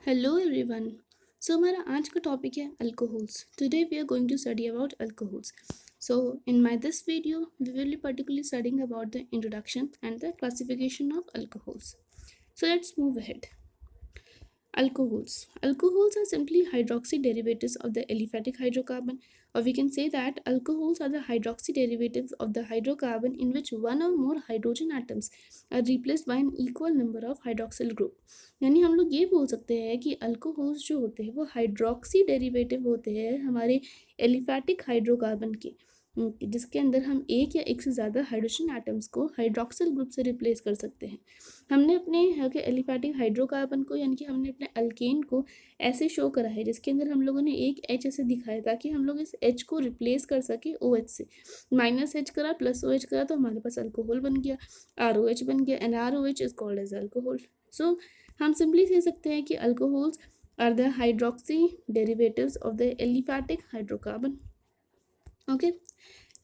Hello everyone. सो हमारा आज का टॉपिक है alcohols. Today we are going to study about alcohols. So in my this video we will be particularly studying about the introduction and the classification of alcohols. So let's move ahead. Alcohols. Alcohols are simply hydroxy derivatives of the aliphatic hydrocarbon, or we can say that alcohols are the hydroxy derivatives of the hydrocarbon in which one or more hydrogen atoms are replaced by an equal number of hydroxyl group. यानी हम लोग ये बोल सकते हैं कि alcohols जो होते हैं वो हाइड्रोक्सी डेरिवेटिव होते हैं हमारे एलिफैटिक हाइड्रोकार्बन के, जिसके अंदर हम एक या एक से ज़्यादा हाइड्रोजन एटम्स को हाइड्रोक्सिल ग्रुप से रिप्लेस कर सकते हैं. हमने अपने एलिफैटिक हाइड्रोकार्बन को यानी कि हमने अपने अल्केन को ऐसे शो करा है जिसके अंदर हम लोगों ने एक एच ऐसे दिखाया ताकि हम लोग इस एच को रिप्लेस कर सके ओ एच से. माइनस एच करा प्लस ओ एच करा तो हमारे पास अल्कोहल बन गया, आर ओ एच बन गया, and R O H is called as alcohol. So हम सिंपली कह सकते हैं कि alcohols are the hydroxy derivatives of the aliphatic hydrocarbon. Okay,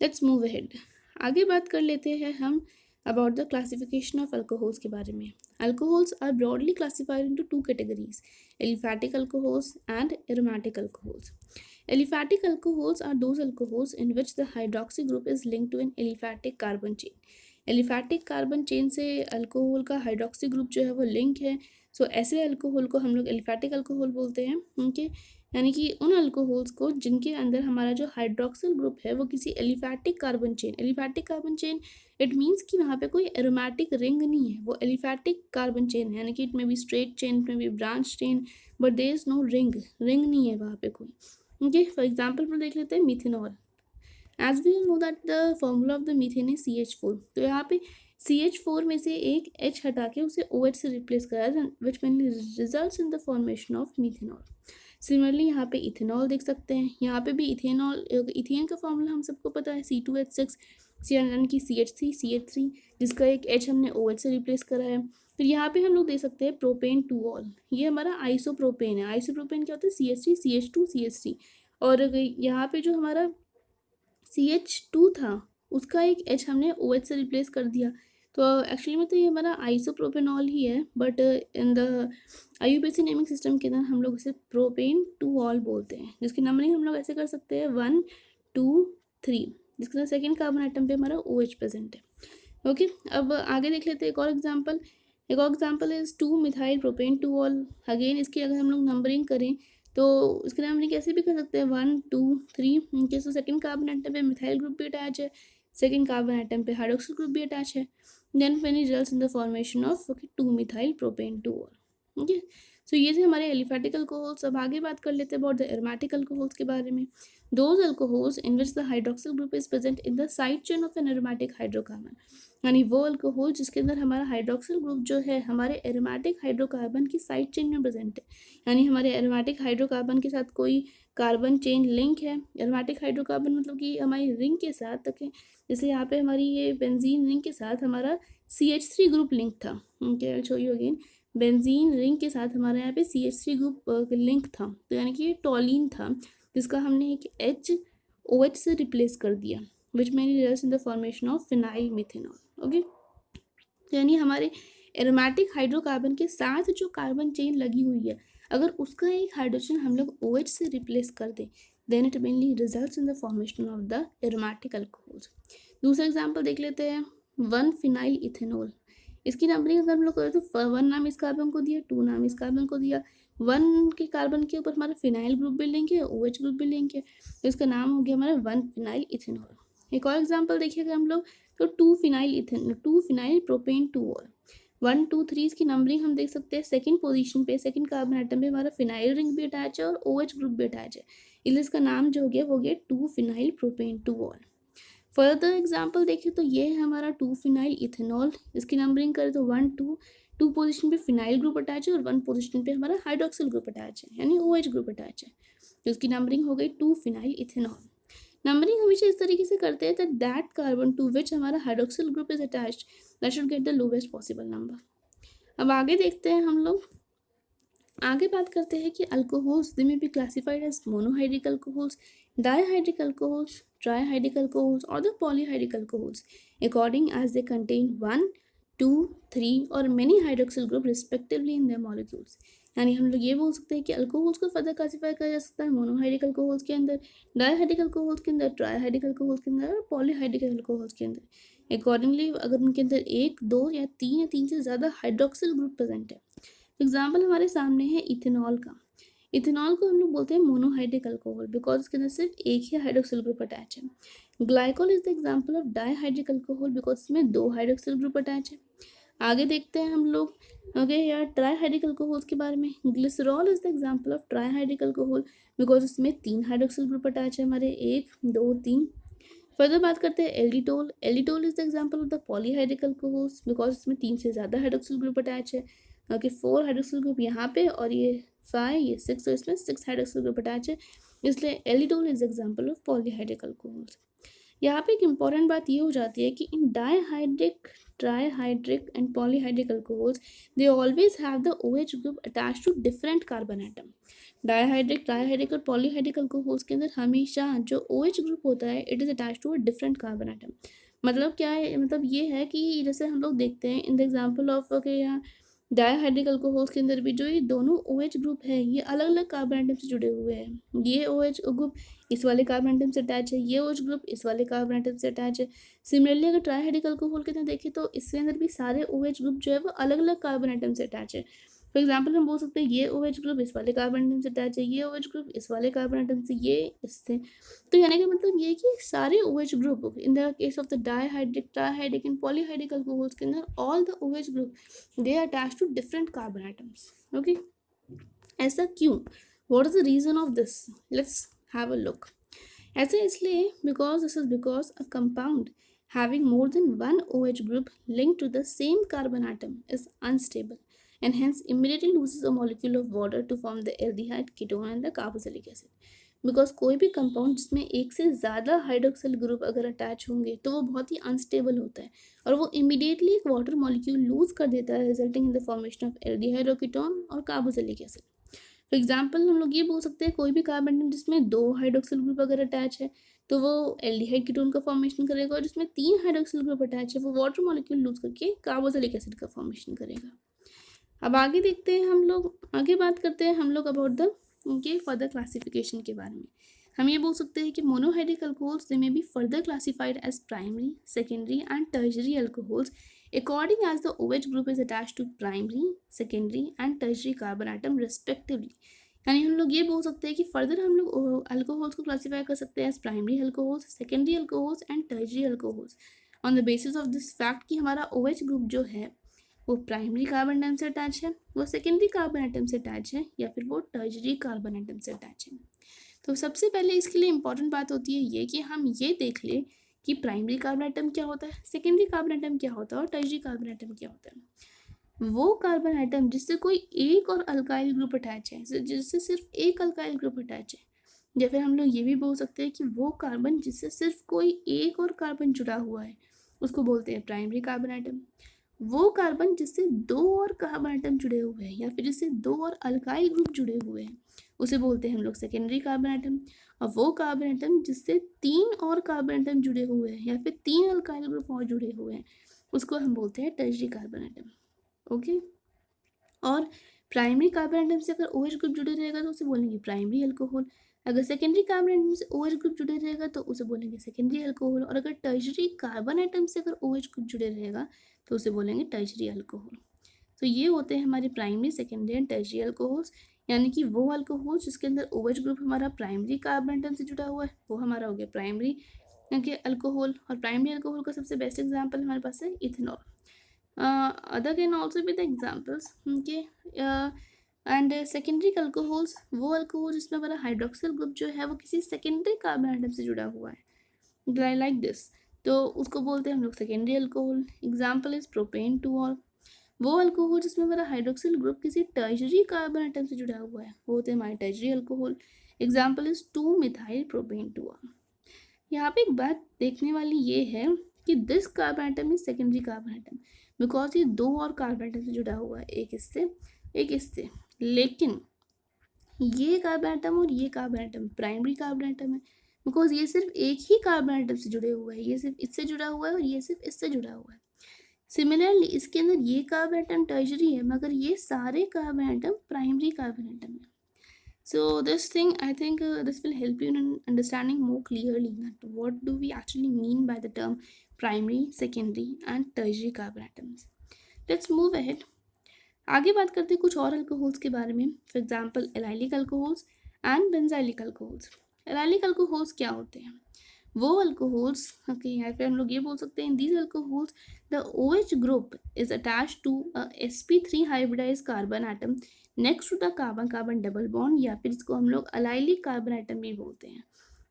let's move ahead. आगे बात कर लेते हैं हम about the classification of alcohols के बारे में. Alcohols are broadly classified into two categories, aliphatic alcohols and aromatic alcohols. Aliphatic alcohols are those alcohols in which the hydroxy group is linked to an aliphatic carbon chain. Aliphatic carbon chain से alcohol का hydroxy group जो है वो link है. सो ऐसे alcohol को हम लोग एलिफैटिक अल्कोहल बोलते हैं. उनके यानी कि उन अल्कोहल्स को जिनके अंदर हमारा जो हाइड्रोक्सिल ग्रुप है वो किसी aliphatic carbon chain it means कि वहाँ पे कोई एरोमेटिक रिंग नहीं है, वो एलिफैटिक कार्बन चेन है. यानी कि it may be straight chain, it may be branch chain, but there is no ring नहीं है वहाँ पे कोई. ओके, फॉर एग्जाम्पल पर देख लेते हैं methanol. As we know that the formula of the methane है CH4. तो यहाँ पे CH4 में से एक H हटा के उसे OH से रिप्लेस करा which mainly results in the formation of methanol. Similarly यहाँ पे इथेनॉल देख सकते हैं. यहाँ पे भी इथेन का फॉर्मूला हम सबको पता है C2H6 यानी कि CH3 जिसका एक H हमने OH से रिप्लेस करा है. फिर यहाँ पे हम लोग देख सकते हैं प्रोपेन 2ऑल, ये हमारा आइसोप्रोपेन है. आइसोप्रोपेन क्या होता है? CH3 CH2 CH3. और यहाँ पे जो हमारा CH2 था उसका एक H हमने OH से रिप्लेस कर दिया. तो एक्चुअली में तो ये हमारा आइसोप्रोपेनॉल ही है, but in the IUPAC naming system के अंदर हम लोग इसे प्रोपेन 2ऑल बोलते हैं, जिसकी नंबरिंग हम लोग ऐसे कर सकते हैं 1 2 3, जिसके अंदर सेकेंड कार्बन आइटम पे हमारा OH प्रेजेंट है. ओके, अब आगे देख लेते हैं एक और एग्जाम्पल. इज 2 मिथाइल प्रोपेन 2ऑल. अगेन इसकी अगर हम लोग नंबरिंग करें तो इसके नाम हम कैसे भी कर सकते हैं 1 2 3. उनके सो सेकेंड कार्बन आइटम पे मिथाइल ग्रुप भी अटैच है, सेकेंड कार्बन आइटम पे हाइड्रोक्सिल ग्रुप भी अटैच है. Then when it results in the formation of 2 methyl propane 2ऑल. ओके, सो ये थे हमारे एलिफैटिक अल्कोहल्स. अब आगे बात कर लेते हैं अबाउट द एरोमेटिक अल्कोहल्स के बारे में. Those alcohols in which the hydroxyl group is present in the side chain of an aromatic hydrocarbon. यानी वो अल्कोहल जिसके अंदर हमारा हाइड्रोक्सिल ग्रुप जो है हमारे एरोमेटिक हाइड्रोकार्बन की साइड चेन में प्रेजेंट है. यानी हमारे एरोमेटिक हाइड्रोकार्बन के साथ कोई कार्बन चेन लिंक है. एरोमेटिक हाइड्रोकार्बन मतलब कि हमारी रिंग के साथ तक, जैसे यहाँ पे हमारी ये बेंजीन रिंग के साथ हमारा CH3 ग्रुप लिंक था. Okay, show you again. Benzene ring के साथ हमारे यहाँ पे CH3 ग्रुप लिंक था. तो यानी कि ये टॉलिन था जिसका हमने एक HOH से रिप्लेस कर दिया, विच many results in the formation of phenyl methanol. Okay, यानी हमारे एरोमेटिक हाइड्रोकार्बन के साथ जो कार्बन चेन लगी हुई है अगर उसका एक हाइड्रोजन हम लोग OH से रिप्लेस कर दें then it mainly results in the formation of the aromatic alcohols. दूसरा एग्जांपल देख लेते हैं 1 फिनाइल इथेनॉल. इसकी नंबरिंग अगर हम लोग करें तो 1 नाम इस कार्बन को दिया, 2 नाम इस कार्बन को दिया. 1 के कार्बन के ऊपर हमारा फिनाइल ग्रुप भी लिंक है, OH ग्रुप भी लिंक है, तो इसका नाम हो गया हमारा 1 फिनाइल इथेनॉल. एक और एग्जाम्पल देखिएगा हम लोग तो 2 फिनाइल प्रोपेन 2ऑल. 1 2 3 इसकी नंबरिंग हम देख सकते हैं सेकंड पोजीशन पे, सेकंड कार्बन आइटम पे हमारा फिनाइल रिंग भी अटैच है और OH ग्रुप भी अटैच है, इसलिए इसका नाम जो हो गया वो गया 2 फिनाइल प्रोपेन 2ऑल. फर्दर एग्जाम्पल देखें तो ये है हमारा 2 फिनाइल इथेनॉल. इसकी नंबरिंग करें तो 1 2 पोजीशन पे फिनाइल ग्रुप अटैच है और 1 पोजीशन पे हमारा हाइड्रोक्सिल ग्रुप अटैच है यानी OH ग्रुप अटैच है, तो इसकी नंबरिंग हो गई 2 फिनाइल इथेनॉल. नंबरिंग हमेशा इस तरीके से करते हैं दैट कार्बन टू विच हमारा hydroxyl group is attached that should get the lowest possible number. अब आगे देखते हैं हम लोग, आगे बात करते हैं कि alcohols they may be classified as monohydric alcohols, dihydric alcohols, trihydric alcohols और the polyhydric alcohols according as they contain 1 2 3 और many hydroxyl group respectively in their molecules. यानी हम लोग ये बोल सकते हैं कि अल्कोहल्स को फर्दर क्लासीफाई किया जा सकता है मोनोहाइड्रिक अल्कोहल्स के अंदर, डायहाइड्रिक अल्कोहल्स के अंदर, ट्राईहाइड्रिक अल्कोहल्स के अंदर और पॉलीहाइड्रिक अल्कोहल्स के अंदर। अकॉर्डिंगली अगर उनके अंदर एक, दो या तीन से ज़्यादा हाइड्रोक्सिल ग्रुप प्रेजेंट है। एग्जाम्पल हमारे सामने है इथेनॉल का। इथेनॉल को हम लोग बोलते हैं मोनोहाइड्रिक अल्कोहल बिकॉज इसके अंदर सिर्फ एक ही हाइड्रोक्सिल ग्रुप अटैच है। Glycol is the example of dihydric alcohol because इसमें दो हाइड्रोक्सिल ग्रुप अटैच है। आगे देखते हैं हम लोग ओके यार ट्राईहाइड्रिक अल्कोहल्स के बारे में। Glycerol is the example of trihydric alcohol because इसमें तीन हाइड्रोक्सिल ग्रुप अटैच है हमारे, एक, दो, तीन। फर्दर बात करते हैं alditol. Alditol is the example of the polyhydric alcohols because इसमें तीन से ज़्यादा हाइड्रोक्सिल ग्रुप अटैच है। ओके, फोर हाइड्रोक्सिल ग्रुप यहाँ पे और ये फाइव, ये सिक्स, तो इसमें सिक्स हाइड्रोक्सिल ग्रुप अटैच है, इसलिए alditol is example of polyhydric alcohols. यहाँ पे एक इंपॉर्टेंट बात ये हो जाती है कि in dihydric, trihydric and polyhydric alcohols they always have the OH group attach to different carbon atom. Dihydric, trihydric और पॉलीहाइड्रिक अल्कोहल्स के अंदर हमेशा जो OH ग्रुप होता है it is attach to a different carbon atom. मतलब क्या है, मतलब ये है कि जैसे हम लोग देखते हैं in the example of okay यहाँ डायहाइड्रिक अल्कोहल्स के अंदर भी जो ये दोनों OH ग्रुप है ये अलग अलग कार्बन एटम से जुड़े हुए हैं। ये OH ग्रुप इस वाले कार्बन एटम से अटैच है, ये OH ग्रुप इस वाले कार्बन एटम से अटैच है। सिमिलरली अगर ट्राईहाइड्रिक अल्कोहल के अंदर देखें तो इसके अंदर भी सारे OH ग्रुप जो है वो अलग अलग कार्बन एटम से अटैच है। फॉर एग्जाम्पल हम बोल सकते हैं ये OH ग्रुप इस वाले कार्बन एटम से अटैच है, ये OH ग्रुप इस वाले कार्बन एटम से, ये इससे। तो यानी कि मतलब ये कि सारे OH group in the case of the dihydric, trihydric and polyhydric alcohols के अंदर all the OH group they are attached to different carbon atoms. Okay, ऐसा क्यों? What is the reason of this? Let's have a look. ऐसा इसलिए because this is because a compound having more than one OH group linked to the same carbon atom is unstable and hence immediately loses a molecule of water to form the aldehyde, ketone and the carboxylic acid. Because कोई भी compound जिसमें एक से ज़्यादा hydroxyl group अगर attach होंगे तो वो बहुत ही अनस्टेबल होता है और वो इमीडिएटली एक वाटर मॉलिक्यूल लूज कर देता है resulting in the formation of aldehyde और कीटोन और कार्बोक्सिलिक एसिड। फॉर एग्जाम्पल हम लोग ये बोल सकते हैं कोई भी कार्बन जिसमें दो हाइड्रोक्सिल ग्रुप अगर अटैच है तो वो एल्डिहाइड कीटोन का फॉर्मेशन करेगा और जिसमें तीन हाइड्रोक्सिल ग्रुप अटैच है वो वाटर मॉलिक्यूल लूज करके कार्बोक्सिलिक एसिड का फॉर्मेशन करेगा। अब आगे देखते हैं हम लोग, आगे बात करते हैं हम लोग अबाउट द उनके फर्दर क्लासिफिकेशन के बारे में। हम ये बोल सकते हैं कि monohydric alcohols they may be further classified as primary, secondary and tertiary alcohols according as the OH group is attached to primary, secondary and tertiary carbon atom respectively। यानी हम लोग ये बोल सकते हैं कि फर्दर हम लोग अल्कोहल्स को क्लासीफाई कर सकते हैं as primary alcohols, secondary alcohols and tertiary alcohols on the basis of this fact कि हमारा OH ग्रुप जो है वो प्राइमरी कार्बन एटम से अटैच है, वो सेकेंडरी कार्बन एटम से अटैच है या फिर वो टर्शरी कार्बन एटम से अटैच है। तो सबसे पहले इसके लिए इंपॉर्टेंट बात होती है ये कि हम ये देख ले कि प्राइमरी कार्बन एटम क्या होता है, सेकेंडरी कार्बन एटम क्या होता है और टर्शरी कार्बन एटम क्या होता है। वो कार्बन एटम जिससे कोई एक और अल्काइल ग्रुप अटैच है, जिससे सिर्फ एक अल्काइल ग्रुप अटैच है, या फिर हम लोग ये भी बोल सकते हैं कि वो कार्बन जिससे सिर्फ कोई एक और कार्बन जुड़ा हुआ है उसको बोलते हैं प्राइमरी कार्बन एटम। वो कार्बन जिससे दो और कार्बन एटम जुड़े हुए हैं या फिर जिससे दो और अल्काइल ग्रुप जुड़े हुए हैं उसे बोलते हैं हम लोग सेकेंडरी कार्बन एटम। और वो कार्बन एटम जिससे तीन और कार्बन एटम जुड़े हुए हैं या फिर तीन अल्काइल ग्रुप और जुड़े हुए हैं उसको हम बोलते हैं टर्शरी कार्बन एटम। ओके, और प्राइमरी कार्बन एटम से अगर OH ग्रुप जुड़े रहेगा तो उसे बोलेंगे प्राइमरी अल्कोहल, अगर सेकेंडरी कार्बन एटम से OH ग्रुप जुड़े रहेगा तो उसे बोलेंगे सेकेंडरी अल्कोहल, और अगर टर्शरी कार्बन एटम से अगर OH ग्रुप जुड़े रहेगा तो उसे बोलेंगे टर्शरी अल्कोहल। तो ये होते हैं हमारे primary, secondary and tertiary alcohols, यानी कि वो अल्कोहल जिसके अंदर OH ग्रुप हमारा प्राइमरी कार्बन एटम से जुड़ा हुआ है वो हमारा हो गया प्राइमरी अल्कोहल। और प्राइमरी अल्कोहल का सबसे बेस्ट एग्जाम्पल हमारे पास है ethanol. other can also be the examples, okay, and secondary alcohols वो अल्कोहल जिसमें हमारा हाइड्रोक्सिल ग्रुप जो है वो किसी सेकेंडरी कार्बन एटम से जुड़ा हुआ है लाइक दिस, तो उसको बोलते हैं हम लोग secondary alcohol. Example is propane two ol, वो अल्कोहल जिसमें हमारा हाइड्रोक्सिल ग्रुप किसी टर्शरी कार्बन एटम से जुड़ा हुआ है वो होते हैं हमारे टर्शरी अल्कोहल। एग्जाम्पल इज 2-मिथाइल प्रोपेन टू ऑल। यहाँ पे एक बात देखने वाली ये है कि this carbon atom is secondary carbon atom because ये दो और कार्बन एटम से जुड़ा हुआ है, एक इससे, लेकिन ये कार्बन एटम और ये carbon atom primary carbon atom है बिकॉज ये सिर्फ एक ही कार्बन एटम से जुड़े हुए हैं, ये सिर्फ इससे जुड़ा हुआ है और ये सिर्फ इससे जुड़ा हुआ है। सिमिलरली इसके अंदर ये कार्बन एटम टर्शरी है, मगर ये सारे carbon atom primary carbon atom है. So this thing, I think this will help you in understanding more clearly that what do we actually mean by the term primary, secondary and tertiary carbon atoms. Let's move ahead. आगे बात करते हैं कुछ और alcohols के बारे में. For example allylic alcohols and benzylic alcohols. Allylic alcohols क्या होते हैं? वो अल्कोहल्स, ओके, यहाँ पे हम लोग ये बोल सकते हैं, in these alcohols the OH group is attached to sp3 hybridize carbon atom next to the carbon carbon double bond, या फिर इसको हम लोग अलाइलिक कार्बन एटम भी बोलते हैं.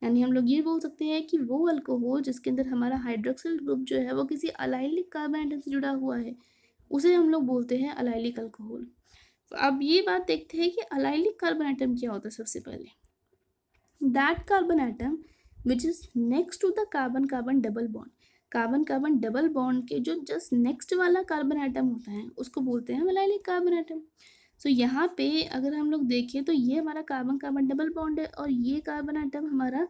यानी हम लोग ये बोल सकते हैं कि वो अल्कोहल जिसके अंदर हमारा हाइड्रोक्सिल ग्रुप जो है वो किसी अलाइलिक कार्बन एटम से जुड़ा हुआ है, उसे हम लोग बोलते हैं अलाइलिक अल्कोहल. तो अब ये बात देखते हैं कि अलाइलिक कार्बन एटम क्या होता है. सबसे पहले that carbon atom which is next to the carbon carbon double bond. Carbon carbon double bond के जो जस्ट नेक्स्ट वाला कार्बन एटम होता है उसको बोलते हैं अलाइलिक कार्बन एटम. सो यहाँ पे अगर हम लोग देखें तो ये हमारा कार्बन कार्बन डबल बॉन्ड है और ये कार्बन एटम हमारा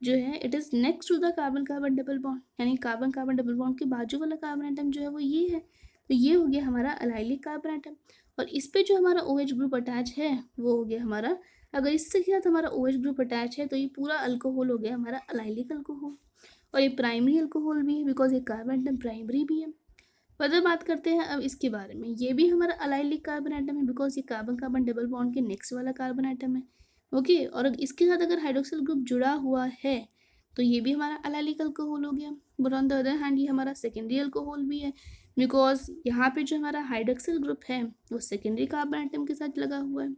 जो है it is next to the carbon carbon double bond, यानी कार्बन कार्बन डबल बॉन्ड के बाजू वाला कार्बन एटम जो है वो ये है. तो ये हो गया हमारा अलाइलिक कार्बन एटम. और इस पे जो हमारा OH ग्रुप अटैच है वो हो गया हमारा, अगर इसके साथ हमारा OH ग्रुप अटैच है तो ये पूरा अल्कोहल हो गया हमारा अलाइलिक अल्कोहल. और ये प्राइमरी अल्कोहल भी है बिकॉज ये कार्बन एटम प्राइमरी भी है. फर्दर बात करते हैं अब इसके बारे में. ये भी हमारा अलाइलिक कार्बन एटम है बिकॉज ये कार्बन कार्बन डबल बॉन्ड के नेक्स्ट वाला कार्बन एटम है. ओके, और इसके साथ अगर हाइड्रोक्सिल ग्रुप जुड़ा हुआ है तो ये भी हमारा अलाइलिक अल्कोहल हो गया. But on the other hand ये हमारा सेकेंडरी अल्कोहल भी है बिकॉज यहाँ पे जो हमारा हाइड्रोक्सिल ग्रुप है वो सेकेंडरी कार्बन एटम के साथ लगा हुआ है.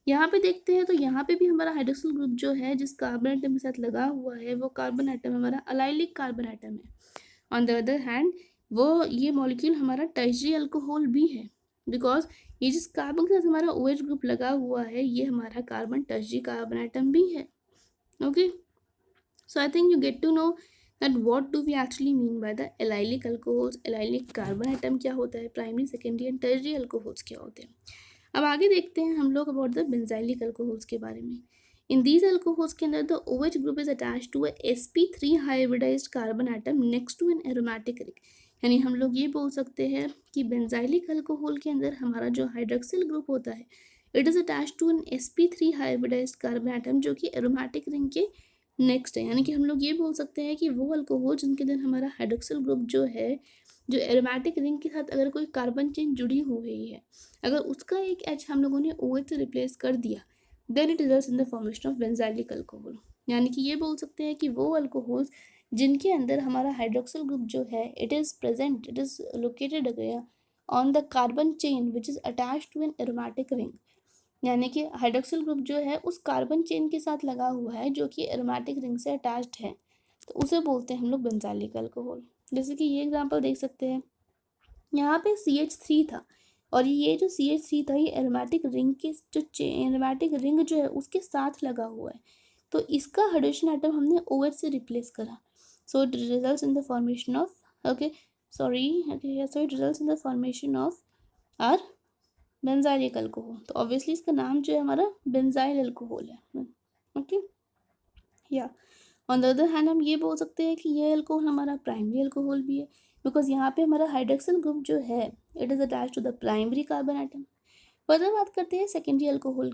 यहाँ पे देखते हैं तो यहाँ पे भी हमारा हाइड्रोक्सिल ग्रुप जो है जिस कार्बन एटम के साथ लगा हुआ है वो कार्बन एटम हमारा अलाइलिक कार्बन एटम है. ऑन द अदर हैंड वो ये मॉलिक्यूल हमारा टर्शरी अल्कोहल भी है बिकॉज ये जिस कार्बन के साथ हमारा OH ग्रुप लगा हुआ है ये हमारा कार्बन टर्शरी कार्बन एटम भी है. Okay, so I think you get to know that what do we actually mean by the allylic alcohols. Allylic carbon atom क्या होता है, primary secondary and tertiary alcohols क्या होते हैं. अब आगे देखते हैं हम लोग अबाउट द बेंजाइलिक अल्कोहल्स के बारे में. इन दीज अल्कोहल्स के अंदर the OH group is attached to a sp3 hybridized carbon atom next to an aromatic ring. यानी हम लोग ये बोल सकते हैं कि बेंजाइलिक अल्कोहल के अंदर हमारा जो हाइड्रोक्सिल ग्रुप होता है it is attach to an sp3 hybridized carbon atom जो कि एरोमेटिक रिंग के नेक्स्ट है. यानी कि हम लोग ये बोल सकते हैं कि वो अल्कोहल जिनके अंदर हमारा हाइड्रोक्सिल ग्रुप जो है जो एरोमेटिक रिंग के साथ अगर कोई कार्बन चेन जुड़ी हुई है, अगर उसका एक H हम लोगों ने OH से रिप्लेस कर दिया then it results in the formation of benzylic alcohol. यानी कि ये बोल सकते हैं कि वो अल्कोहल्स जिनके अंदर हमारा हाइड्रोक्सिल ग्रुप जो है it is present, it is located on the carbon chain which is attach to an aromatic ring. यानी कि हाइड्रोक्सिल ग्रुप जो है उस कार्बन चेन के साथ लगा हुआ है जो कि एरोमेटिक रिंग से अटैच्ड है, तो उसे बोलते हैं हम लोग बेंजाइलिक अल्कोहल. जैसे कि ये एग्जांपल देख सकते हैं, यहाँ पे CH3 था और ये जो CH3 था ये एरोमेटिक रिंग के जो एरोमेटिक रिंग जो है उसके साथ लगा हुआ है, तो इसका हाइड्रोजन एटम हमने OH से रिप्लेस करा. So it results in the formation of so it results in the formation of our benzylic alcohol. तो ऑब्वियसली इसका नाम जो है हमारा बेंजाइल अल्कोहल है. ओके, या ऑन द अदर हैंड हम ये बोल सकते हैं कि ये अल्कोहल हमारा प्राइमरी अल्कोहल भी है बिकॉज यहाँ पे हमारा हाइड्रोक्सिल ग्रुप जो है it is attach to the primary carbon atom. Further बात करते हैं सेकेंडरी अल्कोहल,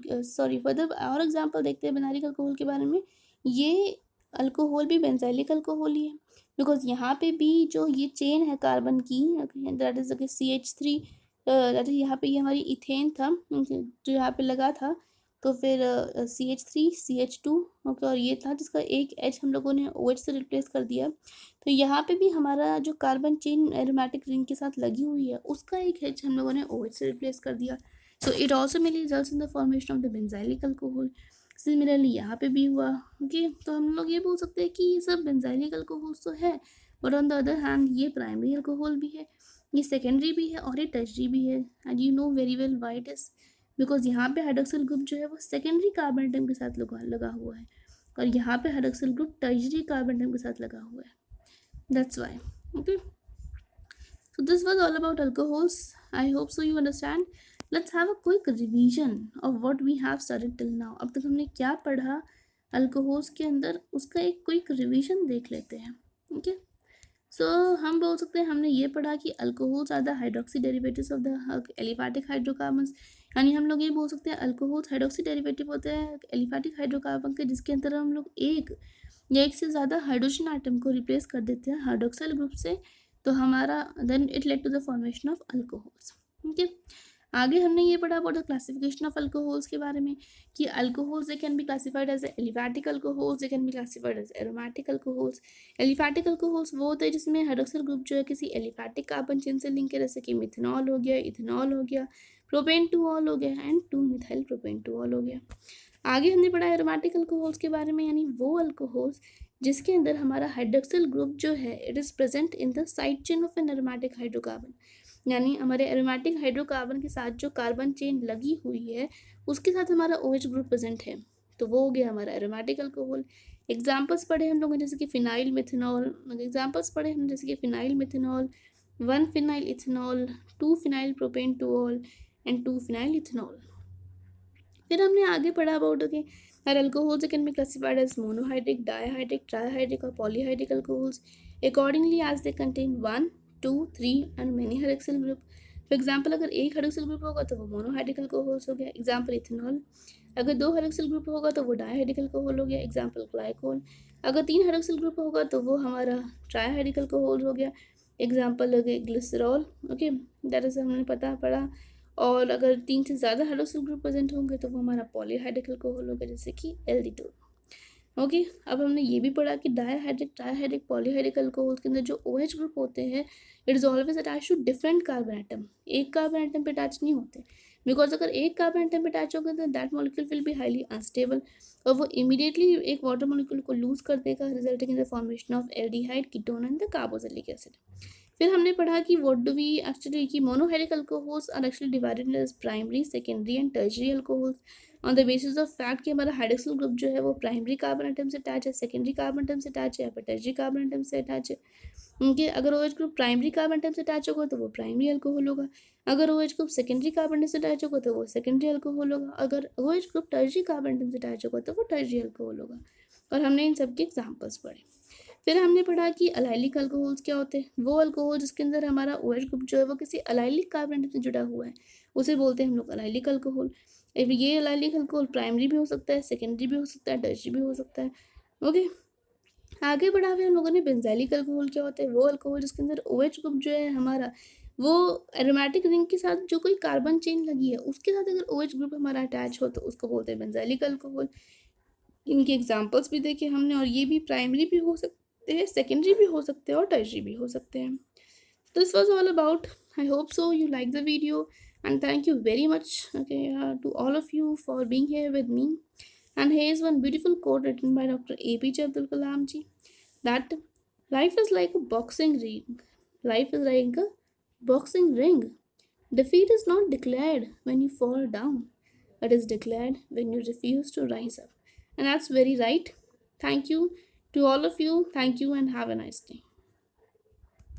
फर्दर और एग्जांपल देखते हैं बेंजाइलिक अल्कोहल के बारे में. ये अल्कोहल भी बेंजाइलिक अल्कोहल ही है बिकॉज यहाँ पे भी जो ये चेन है कार्बन की that is CH3, that is यहाँ पे ये हमारी इथेन था जो यहाँ पे लगा था, तो फिर CH3 CH2 ओके, और ये था जिसका एक H हम लोगों ने OH से रिप्लेस कर दिया. तो यहाँ पे भी हमारा जो कार्बन चेन एरोमेटिक रिंग के साथ लगी हुई है उसका एक H हम लोगों ने OH से रिप्लेस कर दिया. So it also mainly results in the formation of the benzylic alcohol. Similarly यहाँ पे भी हुआ. ओके, तो हम लोग ये बोल सकते हैं कि ये सब बेंजाइलिक अल्कोहल तो है but on the other hand ये प्राइमरी अल्कोहल भी है, ये सेकेंडरी भी है और ये टर्शरी भी है. And you know very well why it is because यहाँ पे हाइड्रोक्सिल ग्रुप जो है वो सेकेंडरी कार्बन एटम के साथ लगा हुआ है और यहाँ पे hydroxyl group tertiary carbon atom के साथ लगा हुआ है. That's why. Okay, so this was all about alcohols. I hope so you understand. Let's have a quick revision of what we have studied till now. अब तक हमने क्या पढ़ा अल्कोहल्स के अंदर उसका एक क्विक रिवीजन देख लेते हैं. ओके, सो हम बोल सकते हैं हमने ये पढ़ा कि alcohols are the hydroxy derivatives of the aliphatic hydrocarbons, यानी हम लोग ये बोल सकते हैं अल्कोहल्स हाइड्रोक्सी डेरिवेटिव होते हैं एलिफैटिक हाइड्रोकार्बन के, जिसके अंदर हम लोग एक या एक से ज़्यादा हाइड्रोजन आइटम को रिप्लेस कर देते हैं हाइड्रोक्सिल ग्रुप से, तो हमारा then it led to the formation of alcohols. ठीक है, आगे हमने ये पढ़ा about the classification of alcohols के बारे में कि alcohols they can be classified as aliphatic alcohols, they can be classified as aromatic alcohols. Aliphatic alcohols वो होते हैं जिसमें हाइड्रोक्सिल ग्रुप जो है किसी एलिफैटिक कार्बन चेन से लिंक है, जैसे कि मिथेनॉल हो गया, इथेनॉल हो गया, प्रोपेन टू ऑल हो गया and 2 methyl propane two all हो गया। आगे हमने पढ़ा एरोमेटिक अल्कोहल्स के बारे में, यानी वो अल्कोहल्स जिसके अंदर हमारा हाइड्रोक्सिल ग्रुप जो है it is present in the side chain of an aromatic hydrocarbon, यानी हमारे एरोमेटिक हाइड्रोकार्बन के साथ जो कार्बन चेन लगी हुई है उसके साथ हमारा OH ग्रुप प्रेजेंट है, तो वो हो गया हमारा एरोमेटिक अल्कोहल। एग्जाम्पल्स पढ़े हम लोगों ने जैसे कि फिनाइल मिथेनॉल, एग्जाम्पल्स पढ़े हम जैसे कि phenyl methanol, 1 phenyl ethanol, 2 phenyl propane two all and 2 phenyl ethanol. फिर हमने आगे पढ़ा अबाउट कि that alcohols can be classified as monohydric, dihydric, trihydric or polyhydric alcohols accordingly as they contain 1, 2, 3 and many hydroxyl group. For example अगर एक hydroxyl group होगा तो वो मोनोहाइड्रिक अल्कोहल्स हो गया, एग्जाम्पल इथेनॉल। अगर 2 हाइड्रोक्सिल ग्रुप होगा तो वो डाईहाइड्रिक अल्कोहल हो गया, एग्जाम्पल ग्लाइकोल। अगर 3 हाइड्रोक्सिल ग्रुप होगा तो वो हमारा ट्राईहाइड्रिक अल्कोहल हो गया, एग्जाम्पल हो गया ग्लिसरॉल। ओके, दैट इज हमने पढ़ा। और अगर 3 से ज़्यादा हाइड्रोक्सिल ग्रुप प्रेजेंट होंगे तो वो हमारा पॉलीहाइड्रिक अल्कोहल होगा, जैसे कि Aldehyde। ओके, अब हमने ये भी पढ़ा कि डाईहाइड्रिक, ट्राईहाइड्रिक, पॉलीहाइड्रिक अल्कोहल के अंदर जो OH ग्रुप होते हैं it is always attach to different carbon atom, एक कार्बन आइटम पे अटैच नहीं होते, बिकॉज अगर एक कार्बन आइटम पे अटैच होगा तो that molecule will be highly unstable और वो इमीडिएटली एक वाटर मॉलिक्यूल को लूज कर देगा, resulting in the formation of aldehyde, ketone and the carboxylic acid. फिर हमने पढ़ा कि व्हाट डू वी एक्चुअली कि monohydric alcohols are actually divided as primary, secondary and tertiary alcohols on the basis of fact कि हमारा hydroxyl group जो है वो प्राइमरी कार्बन आइटम से अटैच है, सेकेंडरी कार्बन आइटम से अटैच है या फिर टर्शियरी कार्बन आइटम से अटैच है। उनके अगर OH group primary carbon atom से अटैच होगा तो वो प्राइमरी अल्कोहल होगा, अगर OH group secondary carbon atom से अटैच होगा तो वो सेकेंडरी अल्कोहल होगा, अगर OH group tertiary carbon atom से अटैच होगा तो वो टर्शियरी अल्कोहल होगा। और हमने इन सब के एग्जाम्पल्स पढ़े। फिर हमने पढ़ा कि अलाइलिक अल्कोहल्स क्या होते हैं, वो अल्कोहल जिसके अंदर हमारा OH ग्रुप जो है वो किसी अलाइलिक कार्बन आइटम से जुड़ा हुआ है उसे बोलते हैं हम लोग अलाइलिक अल्कोहल। ये अलाइलिक अल्कोहल प्राइमरी भी हो सकता है, सेकेंडरी भी हो सकता है, टर्शियरी भी हो सकता है। ओके, आगे बढ़ा हुआ हम लोगों ने बेंजाइलिक अल्कोहल क्या होता है, वो अल्कोहल जिसके अंदर OH ग्रुप जो है हमारा वो एरोमेटिक रिंग के साथ जो कोई कार्बन चेन लगी है उसके साथ अगर OH ग्रुप हमारा अटैच हो तो उसको बोलते हैं बेंजाइलिक अल्कोहल। इनके एग्जाम्पल्स भी देखे हमने और ये भी प्राइमरी भी हो सकते हैं, सेकेंडरी भी हो सकते हैं और टर्शियरी भी हो सकते हैं। This was all about. I hope so you like the video and thank you very much, okay, to all of you for being here with me. And here is one beautiful quote written by Dr. APJ Abdul Kalam ji, that life is like a boxing ring. Life is like a boxing ring. Defeat is not declared when you fall down. It is declared when you refuse to rise up. And that's very right. Thank you to all of you. Thank you and have a nice day.